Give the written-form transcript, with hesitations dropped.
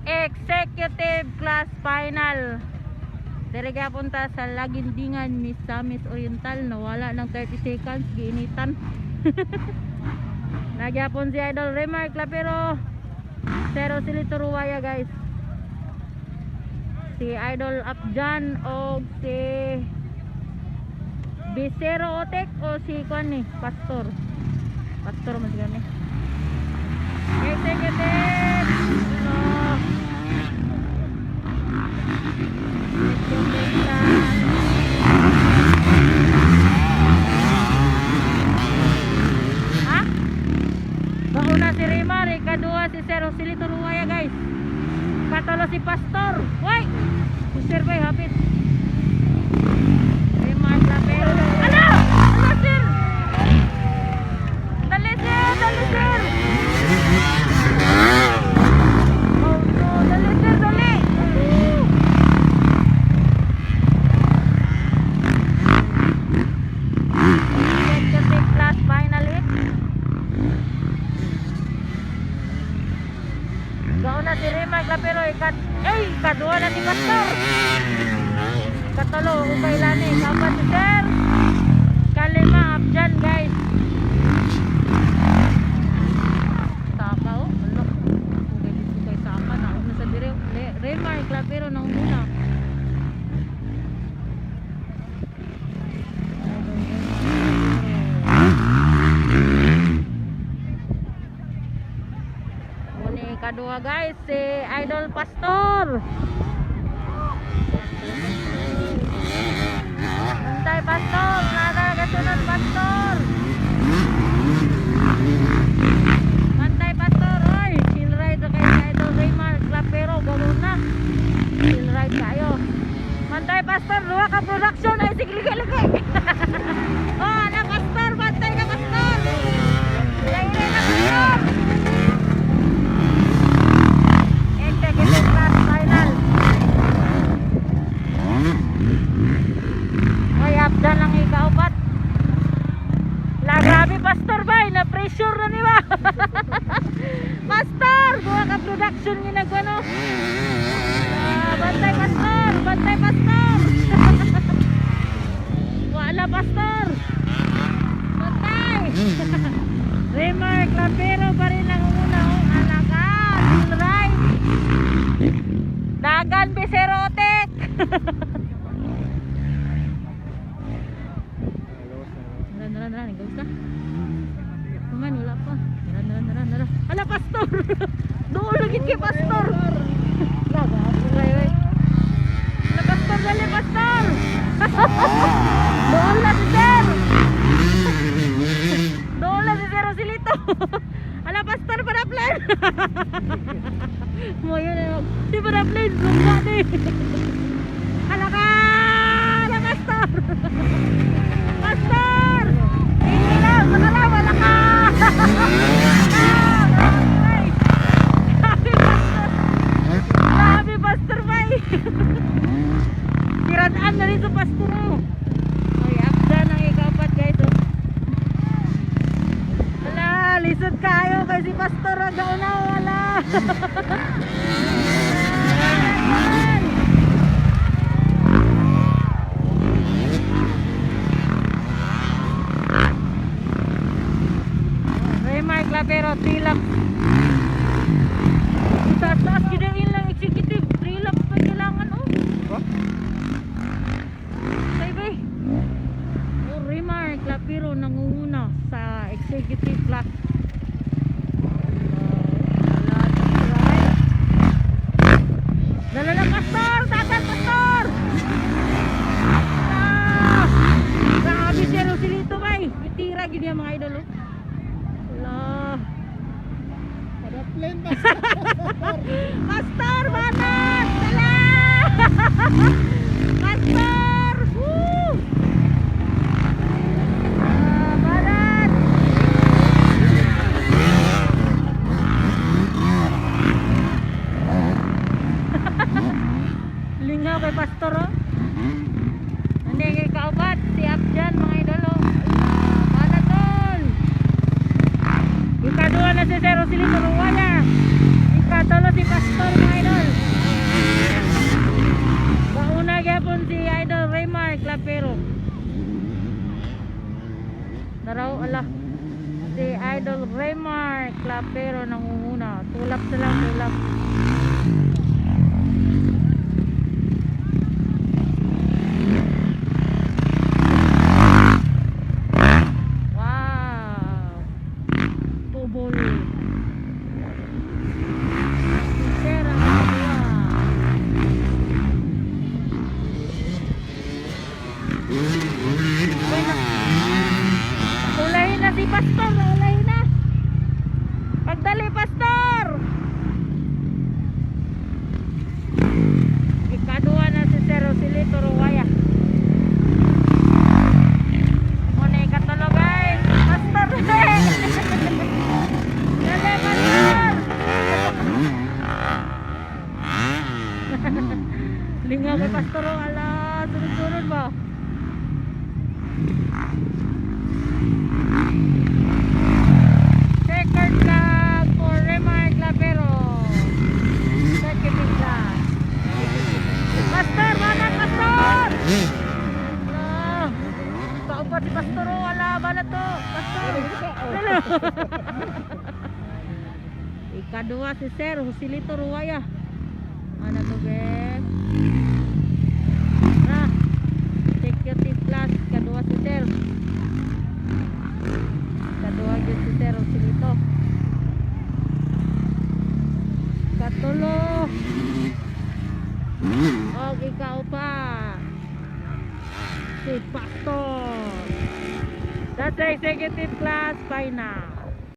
executive class final. Dire punta sa Lagindingan, Misamis Oriental. Nawala ng 30 seconds, giinitan. Nagyapon si Idol Remark Lapero, Zero Silito Ruwaya guys. Si Idol Upjan o si Bisero Otek o si Kwan ni Pastor man siya ni executive. Ha? Bauna si Rimar, ikadua si Zero Silito Ruwaya guys. Katalo si Pastor. Hoy! Si Sir Bay hapit. Rimar Lapero. Ano? Ano sir? Dali sir! Dali sir! Oh no! Dali sir! Dali! Executive class finalist. Gauna si Rimar Lapero. Kadua na si Pastor. Katalo, ukay lani. Kapat si Sir. Kalima, Abjan guys. Saka oh. Ano? Ukay saka na. Ano sa dire? Rimar Lapero na umuna. Kadua guys, si Idol Pastor. Bantay Pastor, nada kasunod Pastor. Bantay Pastor, oy, chill ride sa kay Idol Remark Lapero, gawin na. Chill ride kayo. Bantay Pastor, luwa ka production ay sigli-ligay. Oh, na Pastor, bantay ka Pastor. Lain na Pastor. Executive class final. Ay, Abdan lang ikaupat. La grabe Pastor bay, na pressure na niba. Pastor, buha ka production ni nagwano. Bantay Pastor, bantay Pastor. Wala Pastor. Bantay. Remark Lapero pa rin ang una. Alakan, right. Dagan Bisero Otek. Naran, gawin ka. Kuman, wala pa. Naran. Ala, Pastor! Doon lagi kay Pastor! Ala, Pastor, dali, Pastor! Doon lang si Sir! Doon lang si Zero Silito! Ala, Pastor, para-plan! Mo yun, si para-plan, lumba di! Ala ka! Ala, Pastor! Pastor! Hindi lang, sakala, wala ka! Grabe, Pastor, bay! Tiradaan na rin sa Pastor mo! Ay, Abdan ang ikapat, guys, oh. Wala, lisod kayo kay si Pastor, agaw na, wala! Remark Lapero, 3 laps. Taas-taas, gidain lang executive. 3 laps pa kailangan, oh. Say, oh, Remark Lapero nangunguna sa executive class. Dala na Pastor! Tasan Pastor! Grabe Zero Silito bay! Itira gini ang mga idol, oh. Para-plan Pastor! Pastor! Banat! Dala! Pastor! Woo! Banat! Lingaw kay Pastor, oh. Hindi kay kaubat si Abjan mga idol, oh. Panatol. Ikadua na si Zero Silito Ruwaya. Ikatolo si Pastor mga idol. Tulap na lang, tulap. Wow. Tubol. Sir, ang nagawa. Ulahin na si Pastor, ulahin na. Pagdali, Pastor. Ikaduha na si Sir Rosilito Ruwaya. Muna ikatulo, guys. Pastor, dali. Dali, Pastor. Lingaw kay Pastor, oh. Ala, sunod-sunod ba? Second vlog for Remar Clavero. Second vlog. Pastor, mana Pastor? Ala, kaupat si Pastor, oh. Ala, bala to. Pastor. Hello. Ikaduha si Sir Rosilito Ruwaya. Ano to, guys? Na, executive class. Ikaduha si Sir. Ikaduha yun si Sir Rosilito. Katulo. O, ikaw pa. Si Pastor. That's the executive class final.